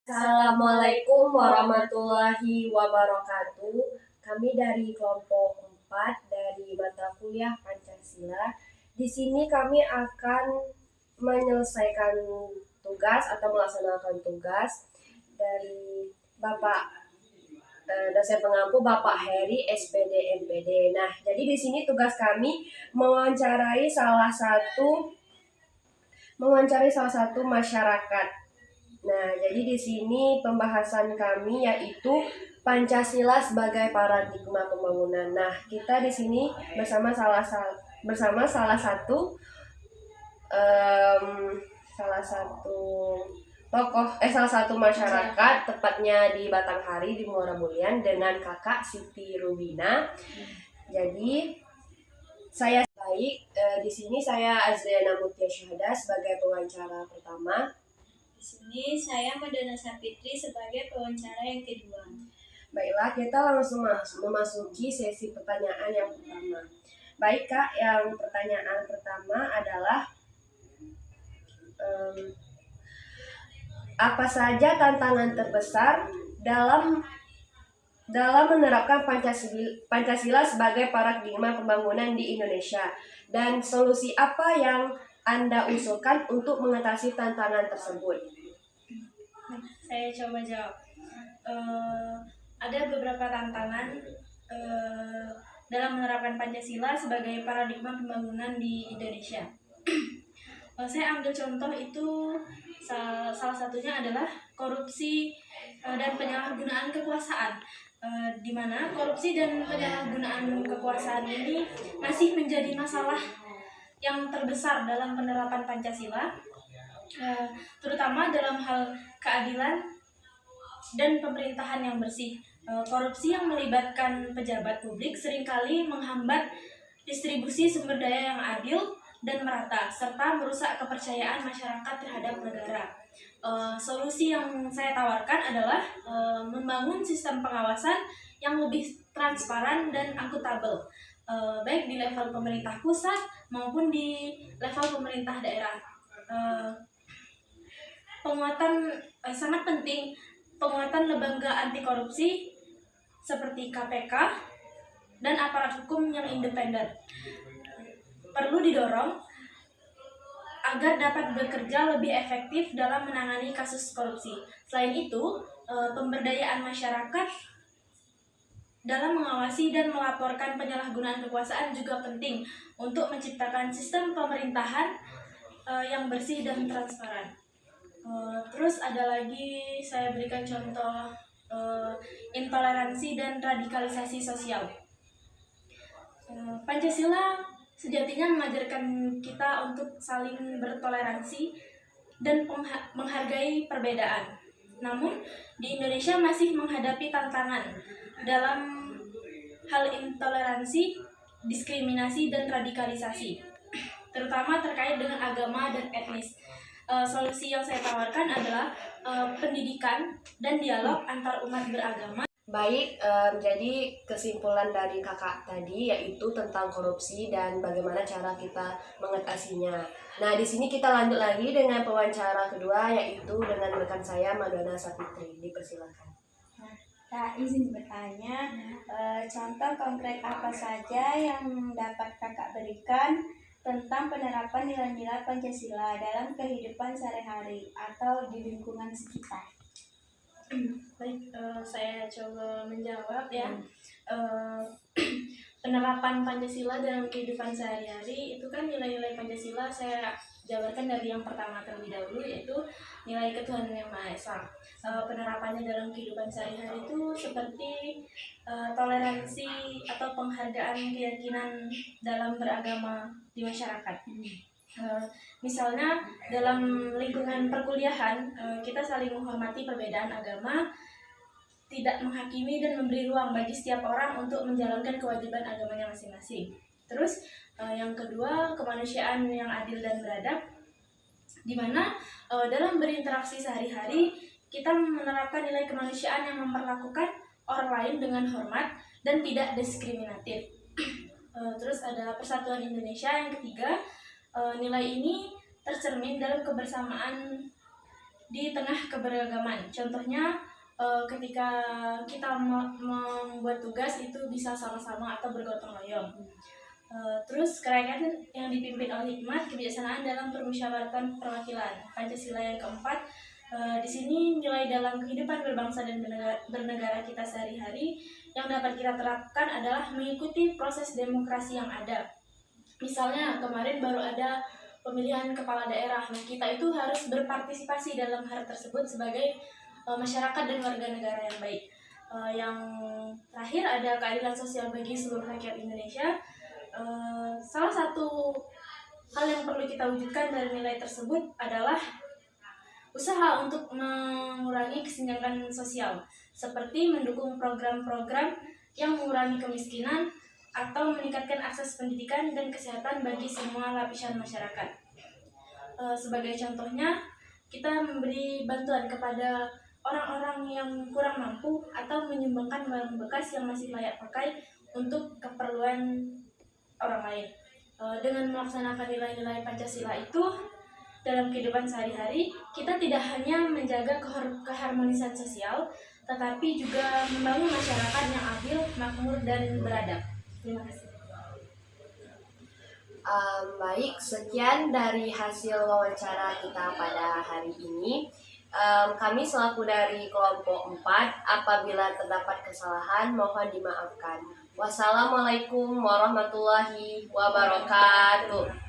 Assalamualaikum warahmatullahi wabarakatuh. Kami dari kelompok 4 dari mata kuliah Pancasila. Di sini kami akan menyelesaikan tugas atau melaksanakan tugas dari Bapak dosen pengampu Bapak Heri SPD MPD. Nah, jadi di sini tugas kami mewawancarai salah satu masyarakat. Nah, jadi di sini pembahasan kami yaitu Pancasila sebagai paradigma pembangunan. Nah, kita di sini bersama salah satu masyarakat, tepatnya di Batanghari di Muara Mulian dengan Kakak Siti Rubina. Jadi saya di sini saya Azriana Mutia Syuhada sebagai pewawancara pertama. Di sini saya Madana Sapitri sebagai pewawancara yang kedua. Baiklah, kita langsung memasuki sesi pertanyaan yang pertama. Baik Kak, yang pertanyaan pertama adalah apa saja tantangan terbesar dalam menerapkan Pancasila sebagai paradigma pembangunan di Indonesia, dan solusi apa yang Anda usulkan untuk mengatasi tantangan tersebut? Saya coba jawab. Ada beberapa tantangan dalam menerapkan Pancasila sebagai paradigma pembangunan di Indonesia. Saya ambil contoh itu salah satunya adalah korupsi dan penyalahgunaan kekuasaan, di mana korupsi dan penyalahgunaan kekuasaan ini masih menjadi masalah yang terbesar dalam penerapan Pancasila, terutama dalam hal keadilan dan pemerintahan yang bersih. Korupsi yang melibatkan pejabat publik seringkali menghambat distribusi sumber daya yang adil dan merata, serta merusak kepercayaan masyarakat terhadap negara. Solusi yang saya tawarkan adalah membangun sistem pengawasan yang lebih transparan dan akuntabel, baik di level pemerintah pusat maupun di level pemerintah daerah. Sangat penting penguatan lembaga anti korupsi seperti KPK dan aparat hukum yang independen perlu didorong agar dapat bekerja lebih efektif dalam menangani kasus korupsi. Selain itu, pemberdayaan masyarakat dalam mengawasi dan melaporkan penyalahgunaan kekuasaan juga penting untuk menciptakan sistem pemerintahan yang bersih dan transparan. Terus ada lagi, saya berikan contoh intoleransi dan radikalisasi sosial. Pancasila sejatinya mengajarkan kita untuk saling bertoleransi dan menghargai perbedaan. Namun, di Indonesia masih menghadapi tantangan dalam hal intoleransi, diskriminasi, dan radikalisasi, terutama terkait dengan agama dan etnis. Solusi yang saya tawarkan adalah pendidikan dan dialog antar umat beragama. Baik, jadi kesimpulan dari kakak tadi yaitu tentang korupsi dan bagaimana cara kita mengatasinya. Nah, di sini kita lanjut lagi dengan pewawancara kedua yaitu dengan rekan saya Madana Sapitri. Dipersilakan. Kak, izin bertanya, contoh konkret apa saja yang dapat kakak berikan tentang penerapan nilai-nilai Pancasila dalam kehidupan sehari-hari atau di lingkungan sekitar? Baik, saya coba menjawab ya. Penerapan Pancasila dalam kehidupan sehari-hari itu kan nilai-nilai Pancasila saya jabarkan dari yang pertama terlebih dahulu, yaitu nilai ketuhanan yang Maha Esa. Penerapannya dalam kehidupan sehari-hari itu seperti toleransi atau penghargaan keyakinan dalam beragama di masyarakat. Misalnya dalam lingkungan perkuliahan, kita saling menghormati perbedaan agama, tidak menghakimi dan memberi ruang bagi setiap orang untuk menjalankan kewajiban agamanya masing-masing. Terus yang kedua, kemanusiaan yang adil dan beradab, di mana dalam berinteraksi sehari-hari kita menerapkan nilai kemanusiaan yang memperlakukan orang lain dengan hormat dan tidak diskriminatif. Terus ada persatuan Indonesia yang ketiga. Nilai ini tercermin dalam kebersamaan di tengah keberagaman. Contohnya ketika kita membuat tugas itu bisa sama-sama atau bergotong royong. Terus kerakyatan yang dipimpin oleh hikmat kebijaksanaan dalam permusyawaratan perwakilan. Pancasila yang keempat, di sini nilai dalam kehidupan berbangsa dan bernegara kita sehari-hari yang dapat kita terapkan adalah mengikuti proses demokrasi yang ada. Misalnya kemarin baru ada pemilihan kepala daerah, nah kita itu harus berpartisipasi dalam hal tersebut sebagai masyarakat dan warga negara yang baik. Yang terakhir ada keadilan sosial bagi seluruh rakyat Indonesia. Salah satu hal yang perlu kita wujudkan dari nilai tersebut adalah usaha untuk mengurangi kesenjangan sosial, seperti mendukung program-program yang mengurangi kemiskinan atau meningkatkan akses pendidikan dan kesehatan bagi semua lapisan masyarakat. Sebagai contohnya, kita memberi bantuan kepada orang-orang yang kurang mampu atau menyumbangkan barang bekas yang masih layak pakai untuk keperluan orang lain. Dengan melaksanakan nilai-nilai Pancasila itu dalam kehidupan sehari-hari, kita tidak hanya menjaga keharmonisan sosial, tetapi juga membangun masyarakat yang adil, makmur, dan beradab. Terima kasih. Baik, sekian dari hasil wawancara kita pada hari ini. Kami selaku dari kelompok 4, apabila terdapat kesalahan mohon dimaafkan. Wassalamualaikum warahmatullahi wabarakatuh.